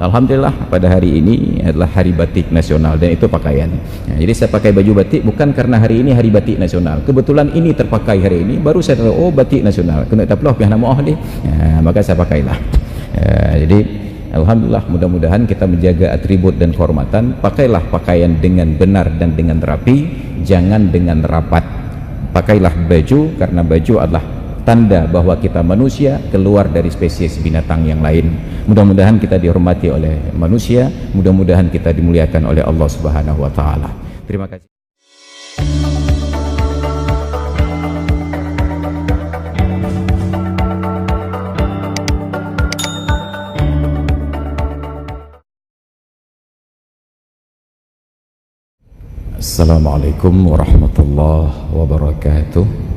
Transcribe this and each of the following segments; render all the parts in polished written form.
Alhamdulillah pada hari ini adalah hari batik nasional dan itu pakaian. Jadi saya pakai baju batik bukan karena hari ini hari batik nasional. Kebetulan ini terpakai hari ini, baru saya tahu oh batik nasional. Kena tak pelah nama oh dia. Maka saya pakailah. Jadi alhamdulillah, mudah-mudahan kita menjaga atribut dan kehormatan. Pakailah pakaian dengan benar dan dengan rapi, jangan dengan rapat. Pakailah baju karena baju adalah tanda bahwa kita manusia keluar dari spesies binatang yang lain. Mudah-mudahan kita dihormati oleh manusia, mudah-mudahan kita dimuliakan oleh Allah Subhanahu wa taala. Terima kasih. Assalamualaikum warahmatullahi wabarakatuh.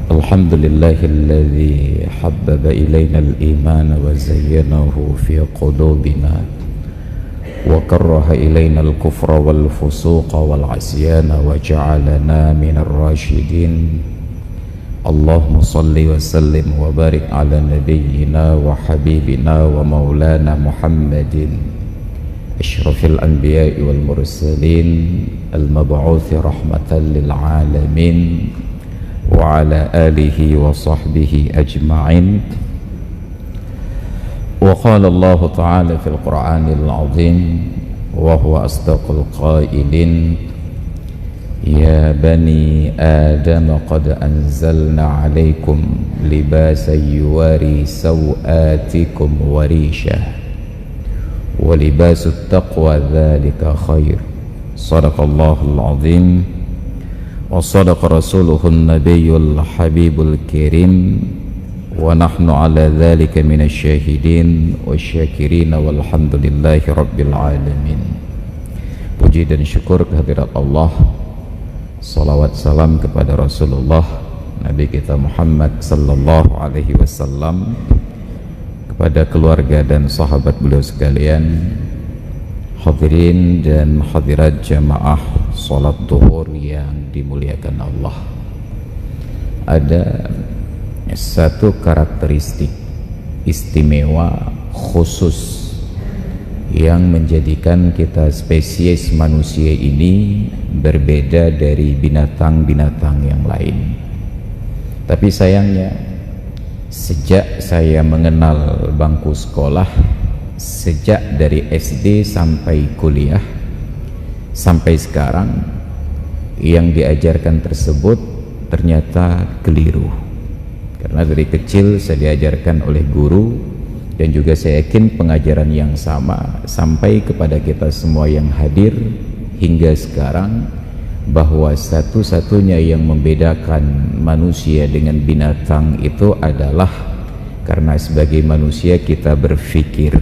Alhamdulillahilladzi habbaba ilaina al-iman wa zayyanahu fi qulubina wa karraha ilaina al-kufra wal fusuqa wal 'isyana wa ja'alana minar rasyidin. Allahumma salli wa sallim wa barik ala nabiyyina wa habibina wa maulana Muhammadin asyrafil anbiya'i wal mursalin al-mab'uthi rahmatan lil alamin wa ala alihi wa sahbihi ajma'in. Wa qala Allah ta'ala fil Qur'anil 'azim wa huwa asdaqul qailin ya bani adam qad anzalna 'alaikum libasan yuwari sawatikum wa rishah wa libasut taqwa dzalika khair. Shadaqallahul 'azim wa sadaqa rasuluhun nabiyyul habibul kirim wa nahnu ala dzalika minasy syahidin wasyakirin walhamdulillahi rabbil alamin. Puji dan syukur kehadirat Allah, salawat salam kepada Rasulullah Nabi kita Muhammad sallallahu alaihi wasallam, kepada keluarga dan sahabat beliau sekalian, hadirin dan hadirat jamaah salat zuhur yang dimuliakan Allah. Ada satu karakteristik istimewa khusus yang menjadikan kita spesies manusia ini berbeda dari binatang-binatang yang lain. Tapi sayangnya, sejak saya mengenal bangku sekolah, sejak dari SD sampai kuliah sampai sekarang, yang diajarkan tersebut ternyata keliru. Karena dari kecil saya diajarkan oleh guru, dan juga saya yakin pengajaran yang sama sampai kepada kita semua yang hadir hingga sekarang, bahwa satu-satunya yang membedakan manusia dengan binatang itu adalah karena sebagai manusia kita berpikir.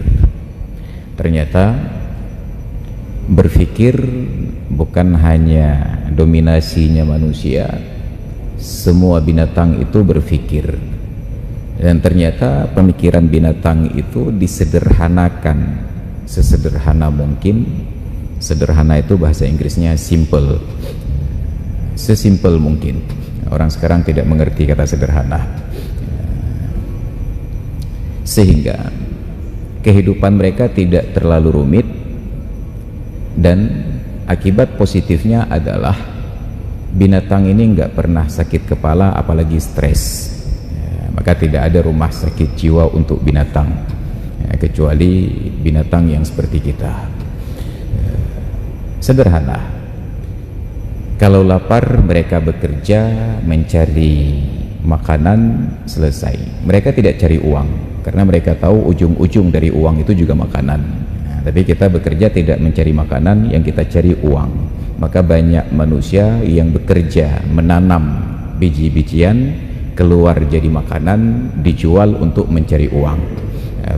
Ternyata berpikir bukan hanya dominasinya manusia, semua binatang itu berpikir. Dan ternyata pemikiran binatang itu disederhanakan sesederhana mungkin. Sederhana itu bahasa Inggrisnya simple, sesimpel mungkin. Orang sekarang tidak mengerti kata sederhana, sehingga kehidupan mereka tidak terlalu rumit, dan akibat positifnya adalah binatang ini nggak pernah sakit kepala apalagi stres. Maka tidak ada rumah sakit jiwa untuk binatang, kecuali binatang yang seperti kita. Sederhana. Kalau lapar mereka bekerja mencari makanan, selesai. Mereka tidak cari uang karena mereka tahu ujung-ujung dari uang itu juga makanan. Tapi kita bekerja tidak mencari makanan, yang kita cari uang. Maka banyak manusia yang bekerja menanam biji-bijian, keluar jadi makanan, dijual untuk mencari uang.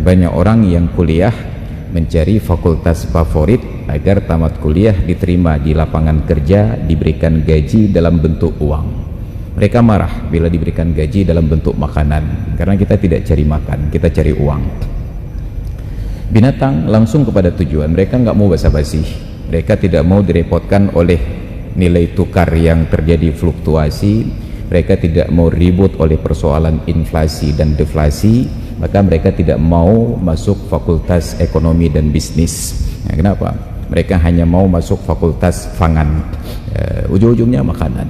Banyak orang yang kuliah mencari fakultas favorit agar tamat kuliah diterima di lapangan kerja, diberikan gaji dalam bentuk uang. Mereka marah bila diberikan gaji dalam bentuk makanan, karena kita tidak cari makan, kita cari uang. Binatang langsung kepada tujuan, mereka nggak mau basa-basi, mereka tidak mau direpotkan oleh nilai tukar yang terjadi fluktuasi, mereka tidak mau ribut oleh persoalan inflasi dan deflasi, maka mereka tidak mau masuk fakultas ekonomi dan bisnis. Kenapa? Mereka hanya mau masuk fakultas pangan, ujung-ujungnya makanan.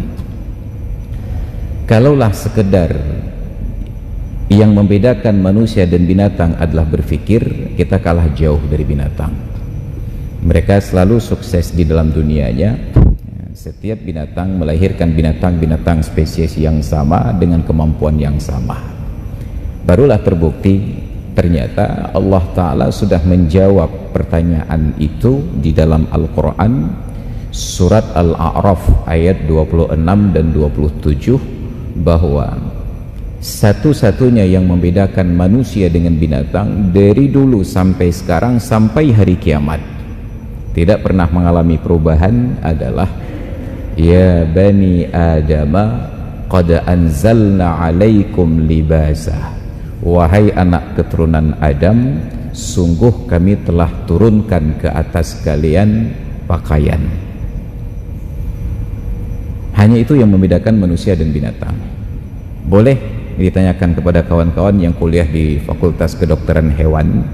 Kalaulah sekedar yang membedakan manusia dan binatang adalah berpikir, kita kalah jauh dari binatang. Mereka selalu sukses di dalam dunianya. Setiap binatang melahirkan binatang-binatang spesies yang sama dengan kemampuan yang sama. Barulah terbukti ternyata Allah Ta'ala sudah menjawab pertanyaan itu di dalam Al-Quran, surat Al-A'raf ayat 26 dan 27, bahwa satu-satunya yang membedakan manusia dengan binatang dari dulu sampai sekarang sampai hari kiamat tidak pernah mengalami perubahan adalah ya bani adama qad anzalna alaikum libasa, wahai anak keturunan Adam, sungguh kami telah turunkan ke atas kalian pakaian. Hanya itu yang membedakan manusia dan binatang. Boleh ditanyakan kepada kawan-kawan yang kuliah di Fakultas Kedokteran Hewan,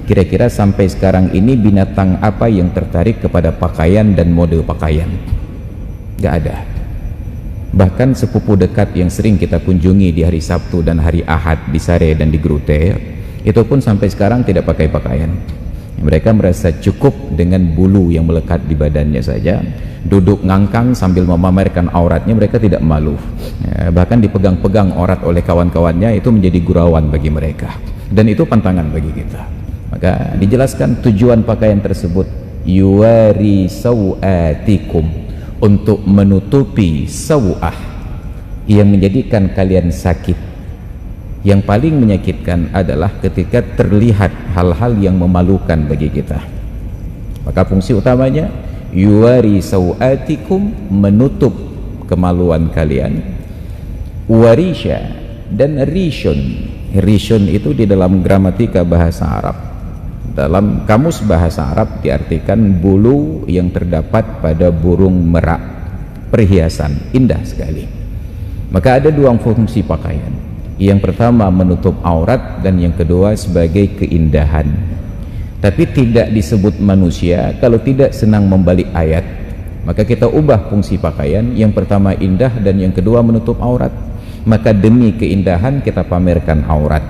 kira-kira sampai sekarang ini binatang apa yang tertarik kepada pakaian dan mode pakaian? Gak ada. Bahkan sepupu dekat yang sering kita kunjungi di hari Sabtu dan hari Ahad di Sare dan di Grute, itu pun sampai sekarang tidak pakai pakaian. Mereka merasa cukup dengan bulu yang melekat di badannya saja. Duduk ngangkang sambil memamerkan auratnya, mereka tidak malu. Bahkan dipegang-pegang aurat oleh kawan-kawannya, itu menjadi gurauan bagi mereka. Dan itu pantangan bagi kita. Maka dijelaskan tujuan pakaian tersebut, yuwari sawatikum, untuk menutupi sawah yang menjadikan kalian sakit. Yang paling menyakitkan adalah ketika terlihat hal-hal yang memalukan bagi kita. Maka fungsi utamanya yuwari sawatikum, menutup kemaluan kalian. Warisha dan rishun. Rishun itu di dalam gramatika bahasa Arab, dalam kamus bahasa Arab diartikan bulu yang terdapat pada burung merak, perhiasan indah sekali. Maka ada dua fungsi pakaian. Yang pertama menutup aurat dan yang kedua sebagai keindahan. Tapi tidak disebut manusia kalau tidak senang membalik ayat. Maka kita ubah fungsi pakaian, yang pertama indah dan yang kedua menutup aurat. Maka demi keindahan kita pamerkan aurat.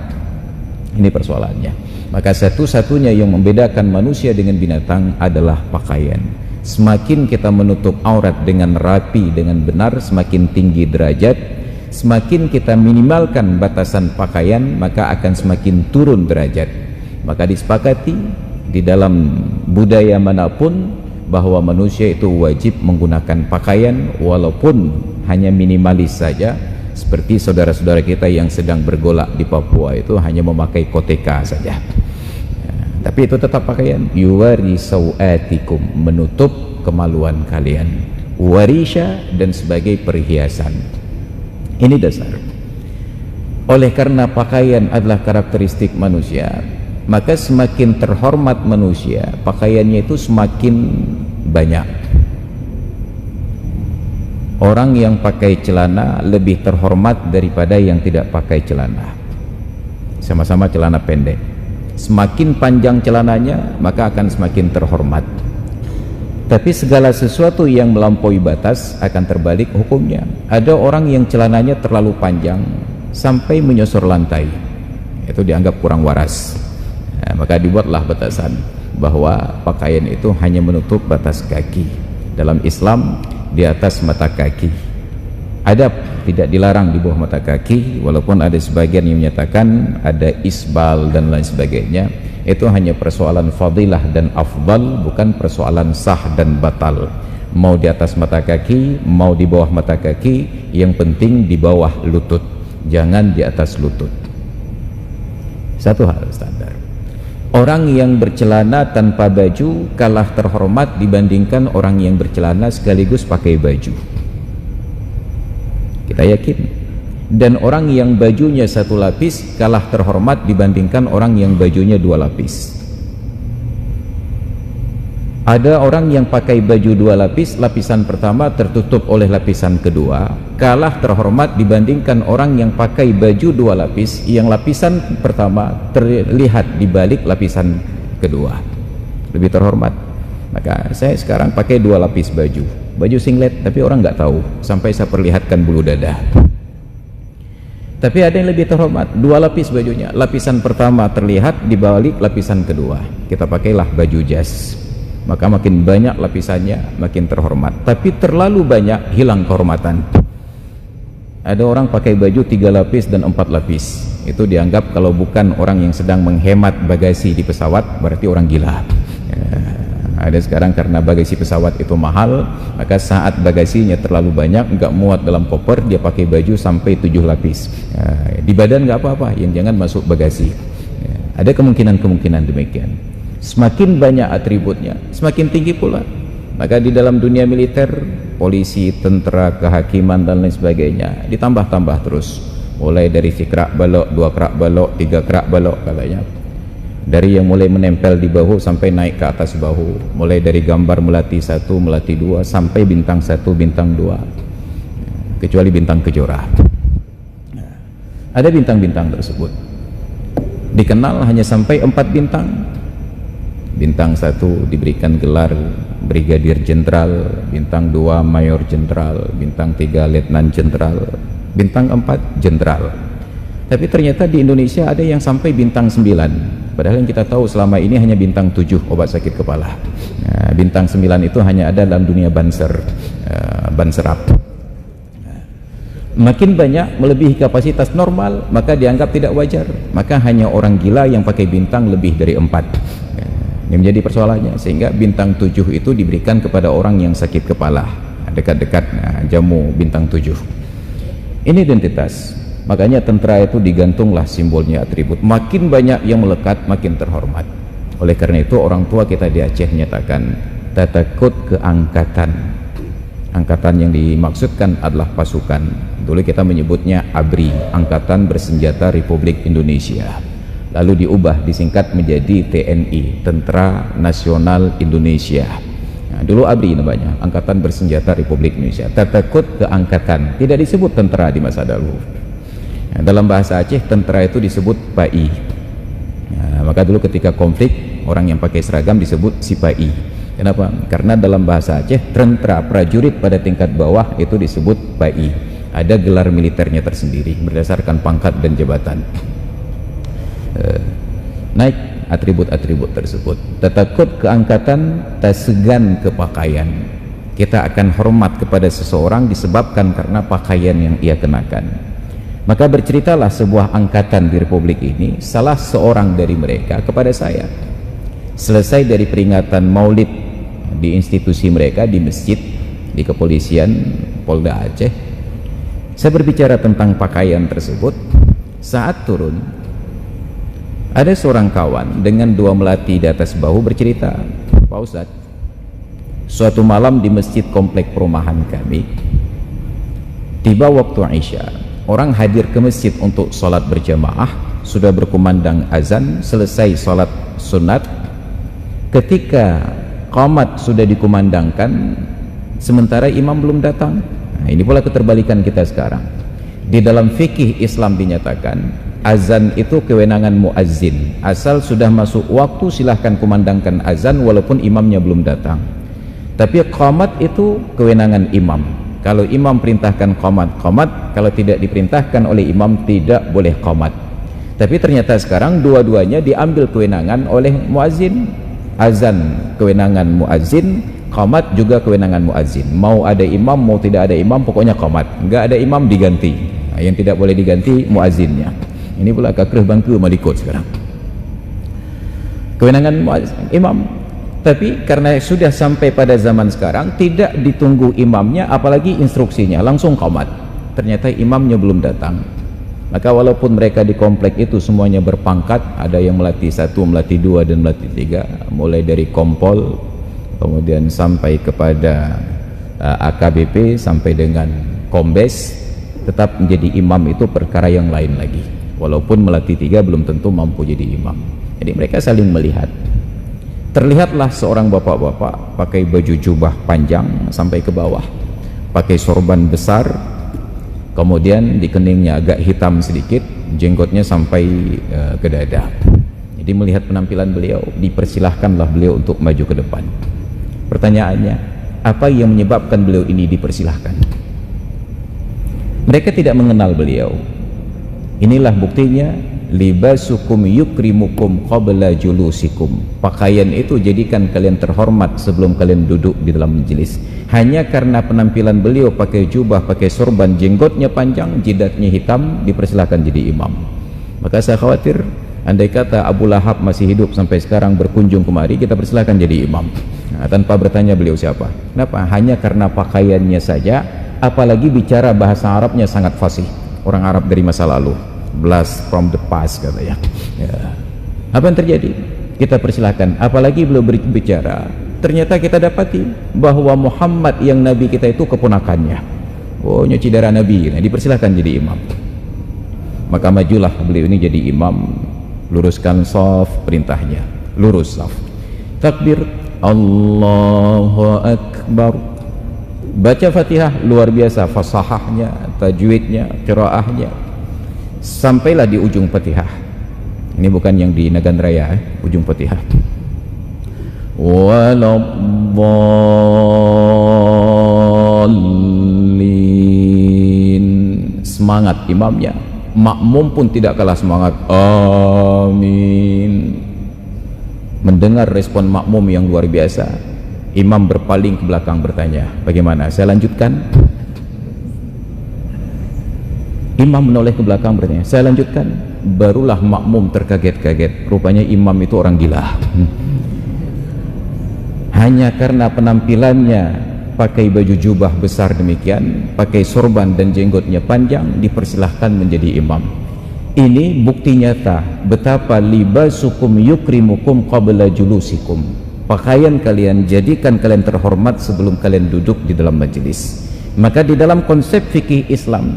Ini persoalannya. Maka satu-satunya yang membedakan manusia dengan binatang adalah pakaian. Semakin kita menutup aurat dengan rapi, dengan benar, semakin tinggi derajat. Semakin kita minimalkan batasan pakaian, maka akan semakin turun derajat. Maka disepakati di dalam budaya manapun bahwa manusia itu wajib menggunakan pakaian walaupun hanya minimalis saja. Seperti saudara-saudara kita yang sedang bergolak di Papua itu hanya memakai koteka saja. Tapi itu tetap pakaian. Yuwari sawatikum, menutup kemaluan kalian. Warisha dan sebagai perhiasan. Ini dasar. Oleh karena pakaian adalah karakteristik manusia, maka semakin terhormat manusia, pakaiannya itu semakin banyak. Orang yang pakai celana lebih terhormat daripada yang tidak pakai celana. Sama-sama celana pendek. Semakin panjang celananya, maka akan semakin terhormat. Tapi segala sesuatu yang melampaui batas akan terbalik hukumnya. Ada orang yang celananya terlalu panjang sampai menyosor lantai, itu dianggap kurang waras. Maka dibuatlah batasan bahwa pakaian itu hanya menutup batas kaki. Dalam Islam di atas mata kaki. Adab tidak dilarang di bawah mata kaki, walaupun ada sebagian yang menyatakan ada isbal dan lain sebagainya. Itu hanya persoalan fadilah dan afdal, bukan persoalan sah dan batal. Mau di atas mata kaki, mau di bawah mata kaki, yang penting di bawah lutut, jangan di atas lutut. Satu hal standar. Orang yang bercelana tanpa baju kalah terhormat dibandingkan orang yang bercelana sekaligus pakai baju. Kita yakin. Dan orang yang bajunya satu lapis kalah terhormat dibandingkan orang yang bajunya dua lapis. Ada orang yang pakai baju 2 lapis, lapisan pertama tertutup oleh lapisan kedua, kalah terhormat dibandingkan orang yang pakai baju 2 lapis, yang lapisan pertama terlihat di balik lapisan kedua, lebih terhormat. Maka saya sekarang pakai 2 lapis baju singlet, tapi orang nggak tahu sampai saya perlihatkan bulu dada. Tapi ada yang lebih terhormat, 2 lapis bajunya, lapisan pertama terlihat di balik lapisan kedua, kita pakailah baju jas. Maka makin banyak lapisannya makin terhormat, tapi terlalu banyak hilang kehormatan. Ada orang pakai baju 3 lapis dan 4 lapis, itu dianggap kalau bukan orang yang sedang menghemat bagasi di pesawat berarti orang gila. Ada sekarang karena bagasi pesawat itu mahal, maka saat bagasinya terlalu banyak nggak muat dalam koper, dia pakai baju sampai 7 lapis. Di badan nggak apa-apa, yang jangan masuk bagasi. Ada kemungkinan demikian. Semakin banyak atributnya, semakin tinggi pula. Maka di dalam dunia militer, polisi, tentara, kehakiman dan lain sebagainya ditambah-tambah terus. Mulai dari si kerak balok, 2 kerak balok, 3 kerak balok katanya. Dari yang mulai menempel di bahu sampai naik ke atas bahu. Mulai dari gambar melati 1, melati 2 sampai bintang 1, bintang 2. Kecuali bintang kejora. Ada bintang-bintang tersebut. Dikenal hanya sampai 4 bintang. Bintang 1 diberikan gelar Brigadir Jenderal, bintang 2 Mayor Jenderal, bintang 3 Letnan Jenderal, bintang 4 Jenderal. Tapi ternyata di Indonesia ada yang sampai bintang 9, padahal yang kita tahu selama ini hanya bintang 7 obat sakit kepala. Bintang 9 itu hanya ada dalam dunia banser, ban serap. Makin banyak melebihi kapasitas normal, maka dianggap tidak wajar. Maka hanya orang gila yang pakai bintang lebih dari 4. Ini menjadi persoalannya, sehingga bintang 7 itu diberikan kepada orang yang sakit kepala, dekat-dekat jamu bintang 7. Ini identitas. Makanya tentara itu digantunglah simbolnya, atribut. Makin banyak yang melekat, makin terhormat. Oleh karena itu orang tua kita di Aceh menyatakan tatakut keangkatan. Angkatan yang dimaksudkan adalah pasukan. Dulu kita menyebutnya ABRI, Angkatan Bersenjata Republik Indonesia. Lalu diubah, disingkat menjadi TNI, Tentara Nasional Indonesia. Dulu ABRI namanya, Angkatan Bersenjata Republik Indonesia. Tatakut keangkatan, tidak disebut tentara di masa dahulu. Dalam bahasa Aceh, tentara itu disebut PAI. Maka dulu ketika konflik, orang yang pakai seragam disebut sipai. Kenapa? Karena dalam bahasa Aceh, tentara prajurit pada tingkat bawah itu disebut PAI. Ada gelar militernya tersendiri berdasarkan pangkat dan jabatan. Naik atribut-atribut tersebut. Tatakut keangkatan, tak segan kepakaian. Kita akan hormat kepada seseorang disebabkan karena pakaian yang ia kenakan. Maka berceritalah sebuah angkatan di republik ini, salah seorang dari mereka kepada saya. Selesai dari peringatan Maulid di institusi mereka, di masjid, di kepolisian Polda Aceh, saya berbicara tentang pakaian tersebut. Saat turun, ada seorang kawan dengan 2 melati di atas bahu bercerita, Pak Ustadz, suatu malam di masjid komplek perumahan kami, tiba waktu Isya, orang hadir ke masjid untuk sholat berjamaah, sudah berkumandang azan, selesai sholat sunat. Ketika qamat sudah dikumandangkan, sementara imam belum datang. Ini pula keterbalikan kita sekarang. Di dalam fikih Islam dinyatakan azan itu kewenangan muazzin. Asal sudah masuk waktu silahkan kumandangkan azan walaupun imamnya belum datang. Tapi qamat itu kewenangan imam. Kalau imam perintahkan qamat, qamat. Kalau tidak diperintahkan oleh imam, tidak boleh qamat. Tapi ternyata sekarang dua-duanya diambil kewenangan oleh muazzin. Azan kewenangan muazzin, qamat juga kewenangan muazzin. Mau ada imam, mau tidak ada imam, pokoknya qamat. Enggak ada imam diganti. Yang tidak boleh diganti muazzinnya. Ini pula kakrah bangku malikut sekarang. Kewenangan imam. Tapi karena sudah sampai pada zaman sekarang, tidak ditunggu imamnya, apalagi instruksinya, langsung qamat. Ternyata imamnya belum datang. Maka walaupun mereka di komplek itu semuanya berpangkat, ada yang melati 1, melati 2 dan melati 3, mulai dari kompol, kemudian sampai kepada AKBP, sampai dengan kombes, tetap menjadi imam itu perkara yang lain lagi. Walaupun melati 3 belum tentu mampu jadi imam. Jadi mereka saling melihat. Terlihatlah seorang bapak-bapak pakai baju jubah panjang sampai ke bawah, pakai sorban besar, kemudian di keningnya agak hitam sedikit, jenggotnya sampai ke dada. Jadi melihat penampilan beliau, dipersilahkanlah beliau untuk maju ke depan. Pertanyaannya, apa yang menyebabkan beliau ini dipersilahkan? Mereka tidak mengenal beliau. Inilah buktinya, libasukum yukrimukum qabla julusikum. Pakaian itu jadikan kalian terhormat sebelum kalian duduk di dalam majelis. Hanya karena penampilan beliau pakai jubah, pakai sorban, jenggotnya panjang, jidatnya hitam, dipersilahkan jadi imam. Maka saya khawatir, andai kata Abu Lahab masih hidup sampai sekarang berkunjung kemari, kita persilahkan jadi imam, tanpa bertanya beliau siapa. Kenapa? Hanya karena pakaiannya saja, apalagi bicara bahasa Arabnya sangat fasih. Orang Arab dari masa lalu, blast from the past katanya. Apa yang terjadi? Kita persilahkan. Apalagi beliau berbicara, ternyata kita dapati bahwa Muhammad yang Nabi kita itu keponakannya. Oh, nyuci darah Nabi. Nah, dipersilahkan jadi imam. Maka majulah beliau ini jadi imam. Luruskan shaf, perintahnya lurus shaf, takbir, Allahu Akbar, baca Fatihah, luar biasa fasahahnya, tajwidnya, qiraahnya, sampailah di ujung Fatihah. Ini bukan yang di Nagan Raya, ujung Fatihah. Waladdallin, semangat imamnya. Makmum pun tidak kalah semangat, amin. Mendengar respon makmum yang luar biasa, imam berpaling ke belakang bertanya, bagaimana, saya lanjutkan? Imam menoleh ke belakang bertanya, saya lanjutkan? Barulah makmum terkaget-kaget, rupanya imam itu orang gila. Hanya karena penampilannya pakai baju jubah besar demikian, pakai sorban dan jenggotnya panjang, dipersilahkan menjadi imam. Ini bukti nyata betapa libasukum yukrimukum qabla julusikum. Pakaian kalian jadikan kalian terhormat sebelum kalian duduk di dalam majelis. Maka di dalam konsep fikih Islam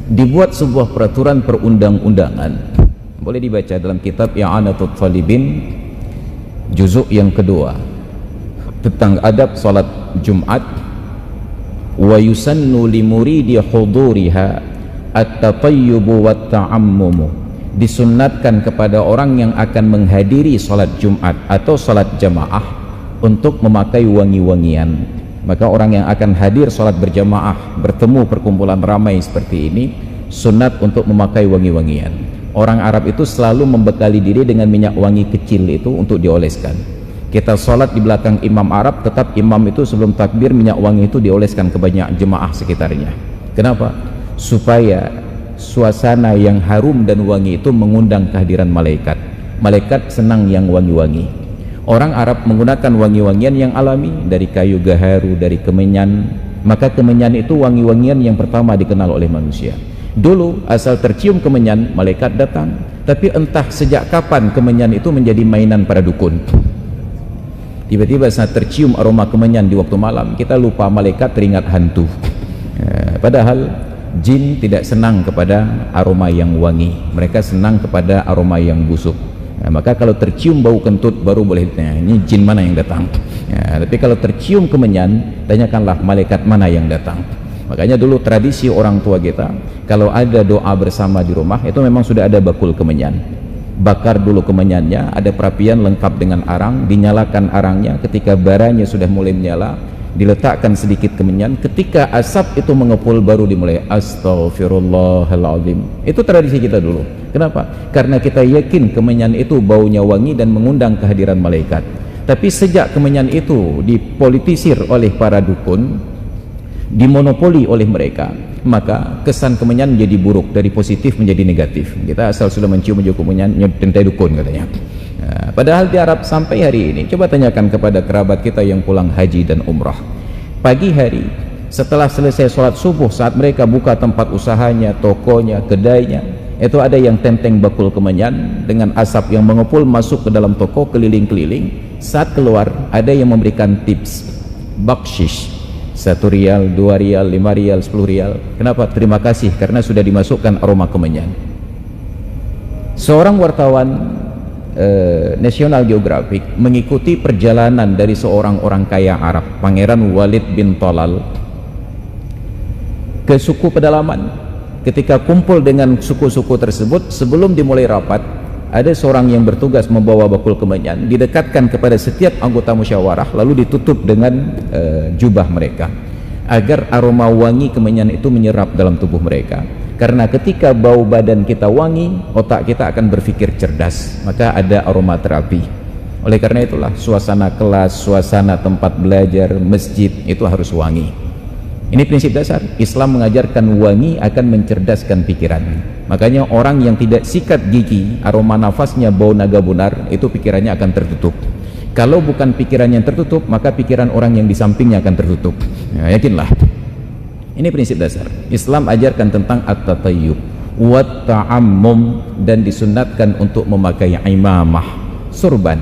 dibuat sebuah peraturan perundang-undangan, boleh dibaca dalam kitab I'anatul Talibin juzuk yang kedua, tentang adab salat Jumat. Wa yusannu li muridi huduriha at-tatayyubu wat ta'ammumu, disunnatkan kepada orang yang akan menghadiri salat Jumat atau salat jamaah untuk memakai wangi-wangian. Maka orang yang akan hadir salat berjamaah, bertemu perkumpulan ramai seperti ini, sunat untuk memakai wangi-wangian. Orang Arab itu selalu membekali diri dengan minyak wangi kecil itu untuk dioleskan. Kita sholat di belakang imam Arab, tetap imam itu sebelum takbir minyak wangi itu dioleskan ke banyak jemaah sekitarnya. Kenapa? Supaya suasana yang harum dan wangi itu mengundang kehadiran malaikat. Malaikat senang yang wangi-wangi. Orang Arab menggunakan wangi-wangian yang alami, dari kayu gaharu, dari kemenyan. Maka kemenyan itu wangi-wangian yang pertama dikenal oleh manusia. Dulu asal tercium kemenyan, malaikat datang. Tapi entah sejak kapan kemenyan itu menjadi mainan para dukun. Tiba-tiba saat tercium aroma kemenyan di waktu malam, kita lupa malaikat, teringat hantu. Padahal jin tidak senang kepada aroma yang wangi, mereka senang kepada aroma yang busuk. Maka kalau tercium bau kentut baru boleh ditanya, ini jin mana yang datang. Tapi kalau tercium kemenyan, tanyakanlah malaikat mana yang datang. Makanya dulu tradisi orang tua kita, kalau ada doa bersama di rumah, itu memang sudah ada bakul kemenyan. Bakar dulu kemenyannya, ada perapian lengkap dengan arang, dinyalakan arangnya. Ketika baranya sudah mulai menyala, diletakkan sedikit kemenyan. Ketika asap itu mengepul, baru dimulai astaghfirullahaladzim. Itu tradisi kita dulu. Kenapa? Karena kita yakin kemenyan itu baunya wangi dan mengundang kehadiran malaikat. Tapi sejak kemenyan itu dipolitisir oleh para dukun, dimonopoli oleh mereka, maka kesan kemenyan menjadi buruk, dari positif menjadi negatif. Kita asal sudah mencium kemenyan, nyetentai dukun katanya. Padahal di Arab sampai hari ini, coba tanyakan kepada kerabat kita yang pulang haji dan umrah, pagi hari setelah selesai sholat subuh, saat mereka buka tempat usahanya, tokonya, kedainya, itu ada yang tenteng bakul kemenyan dengan asap yang mengepul masuk ke dalam toko, keliling-keliling. Saat keluar, ada yang memberikan tips bakshish, 1 rial, 2 rial, 5 rial, 10 rial. Kenapa? Terima kasih karena sudah dimasukkan aroma kemenyan. Seorang wartawan National Geographic mengikuti perjalanan dari seorang orang kaya Arab, Pangeran Walid bin Talal, ke suku pedalaman. Ketika kumpul dengan suku-suku tersebut, sebelum dimulai rapat, ada seorang yang bertugas membawa bakul kemenyan, didekatkan kepada setiap anggota musyawarah, lalu ditutup dengan jubah mereka, agar aroma wangi kemenyan itu menyerap dalam tubuh mereka. Karena ketika bau badan kita wangi, otak kita akan berpikir cerdas, maka ada aromaterapi. Oleh karena itulah suasana kelas, suasana tempat belajar, masjid itu harus wangi. Ini prinsip dasar. Islam mengajarkan wangi akan mencerdaskan pikiran. Makanya orang yang tidak sikat gigi, aroma nafasnya bau naga bunar, itu pikirannya akan tertutup. Kalau bukan pikirannya yang tertutup, maka pikiran orang yang di sampingnya akan tertutup. Ya, yakinlah. Ini prinsip dasar. Islam ajarkan tentang at-tatayyub wa ta'ammum, dan disunatkan untuk memakai imamah, surban.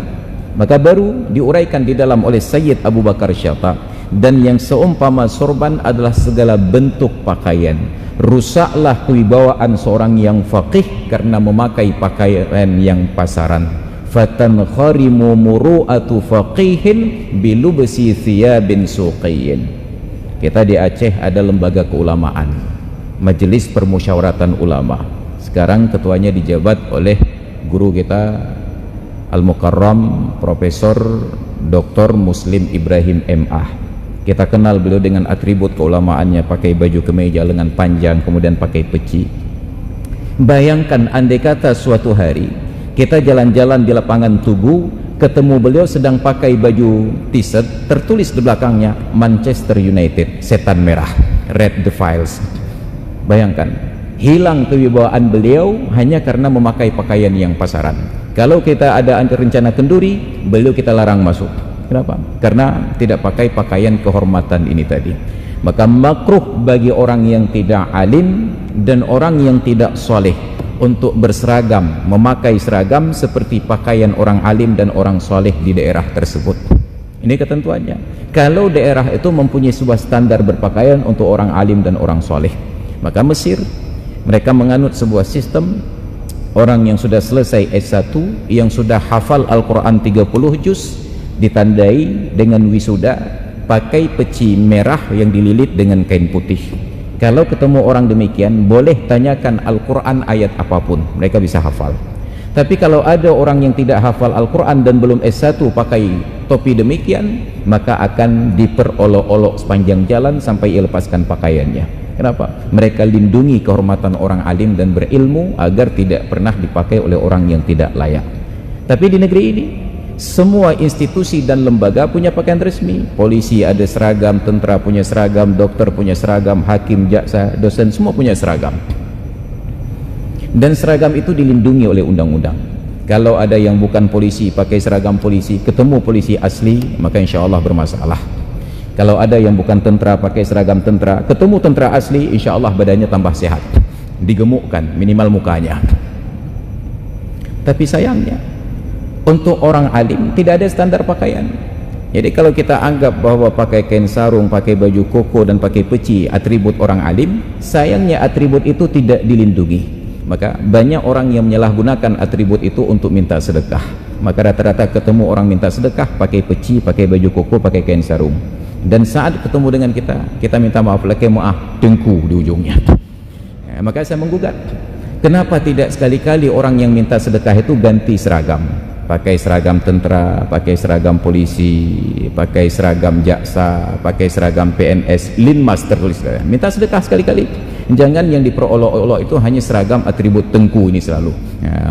Maka baru diuraikan di dalam oleh Sayyid Abu Bakar Syata, dan yang seumpama sorban adalah segala bentuk pakaian. Rusaklah kewibawaan seorang yang faqih karena memakai pakaian yang pasaran. Fatan kharimu muru'atu faqihin bilubsi thiyabin suqiyyin. Kita di Aceh ada lembaga keulamaan, Majelis Permusyawaratan Ulama. Sekarang ketuanya dijabat oleh guru kita Al-Mukarram Profesor Dr. Muslim Ibrahim MA. Kita kenal beliau dengan atribut keulamaannya, pakai baju kemeja lengan panjang, kemudian pakai peci. Bayangkan andai kata suatu hari kita jalan-jalan di lapangan Tugu, ketemu beliau sedang pakai baju t-shirt, tertulis di belakangnya Manchester United, setan merah, Red Devils. Bayangkan, hilang kewibawaan beliau hanya karena memakai pakaian yang pasaran. Kalau kita ada rencana kenduri, beliau kita larang masuk. Kenapa? Karena tidak pakai pakaian kehormatan ini tadi. Maka makruh bagi orang yang tidak alim dan orang yang tidak soleh untuk berseragam, memakai seragam seperti pakaian orang alim dan orang soleh di daerah tersebut. Ini ketentuannya. Kalau daerah itu mempunyai sebuah standar berpakaian untuk orang alim dan orang soleh, maka Mesir, mereka menganut sebuah sistem orang yang sudah selesai S1, yang sudah hafal Al-Quran 30 juz, ditandai dengan wisuda, pakai peci merah yang dililit dengan kain putih. Kalau ketemu orang demikian, boleh tanyakan Al-Quran ayat apapun, mereka bisa hafal. Tapi kalau ada orang yang tidak hafal Al-Quran dan belum S1 pakai topi demikian, maka akan diperolok-olok sepanjang jalan sampai ia lepaskan pakaiannya. Kenapa? Mereka lindungi kehormatan orang alim dan berilmu agar tidak pernah dipakai oleh orang yang tidak layak. Tapi di negeri ini, semua institusi dan lembaga punya pakaian resmi. Polisi ada seragam, tentara punya seragam, dokter punya seragam, hakim, jaksa, dosen, semua punya seragam. Dan seragam itu dilindungi oleh undang-undang. Kalau ada yang bukan polisi pakai seragam polisi, ketemu polisi asli, maka insya Allah bermasalah. Kalau ada yang bukan tentara pakai seragam tentara, ketemu tentara asli, insya Allah badannya tambah sehat, digemukkan minimal mukanya. Tapi sayangnya, untuk orang alim tidak ada standar pakaian. Jadi kalau kita anggap bahwa pakai kain sarung, pakai baju koko dan pakai peci atribut orang alim, sayangnya atribut itu tidak dilindungi. Maka banyak orang yang menyalahgunakan atribut itu untuk minta sedekah. Maka rata-rata ketemu orang minta sedekah pakai peci, pakai baju koko, pakai kain sarung. Dan saat ketemu dengan kita minta maaf, laki maaf, dengku di ujungnya. Maka saya menggugat, kenapa tidak sekali-kali orang yang minta sedekah itu ganti seragam? Pakai seragam tentara, pakai seragam polisi, pakai seragam jaksa, pakai seragam PNS, linmas tertulis. Minta sedekah sekali-kali. Jangan yang diperolok-olok itu hanya seragam atribut tengku ini selalu.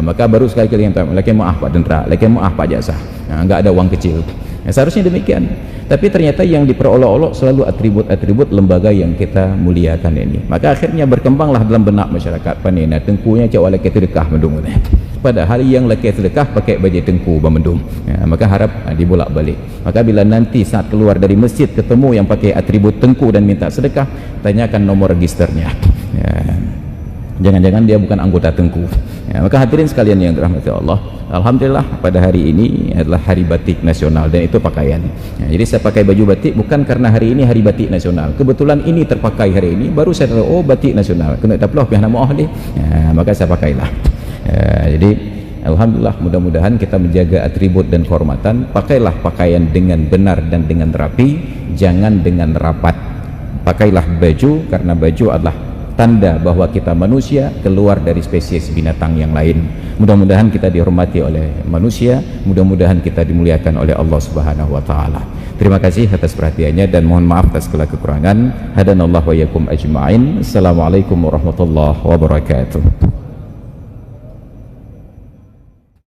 Maka baru sekali-kali yang tahu, laki maaf Pak tentara, laki maaf Pak jaksa. Enggak ada uang kecil. Seharusnya demikian. Tapi ternyata yang diperolok-olok selalu atribut-atribut lembaga yang kita muliakan ini. Maka akhirnya berkembanglah dalam benak masyarakat panina tengkunya cak laki sedekah mendung. Padahal yang laki sedekah pakai baju tengku bermendung. Maka harap dibolak-balik. Maka bila nanti saat keluar dari masjid ketemu yang pakai atribut tengku dan minta sedekah, tanyakan nomor registernya. Jangan-jangan dia bukan anggota tengku. Maka hadirin sekalian yang dirahmati Allah, alhamdulillah pada hari ini adalah hari batik nasional dan itu pakaian. Jadi saya pakai baju batik bukan karena hari ini hari batik nasional. Kebetulan ini terpakai hari ini, baru saya tahu oh batik nasional. Kena taplah pihak nama deh. Maka saya pakailah. Jadi Alhamdulillah, mudah-mudahan kita menjaga atribut dan kehormatan. Pakailah pakaian dengan benar dan dengan rapi, jangan dengan rapat. Pakailah baju, karena baju adalah tanda bahwa kita manusia keluar dari spesies binatang yang lain. Mudah-mudahan kita dihormati oleh manusia, mudah-mudahan kita dimuliakan oleh Allah Subhanahu wa taala. Terima kasih atas perhatiannya dan mohon maaf atas segala kekurangan. Hadanallahu wa iyyakum ajma'in. Assalamualaikum warahmatullahi wabarakatuh.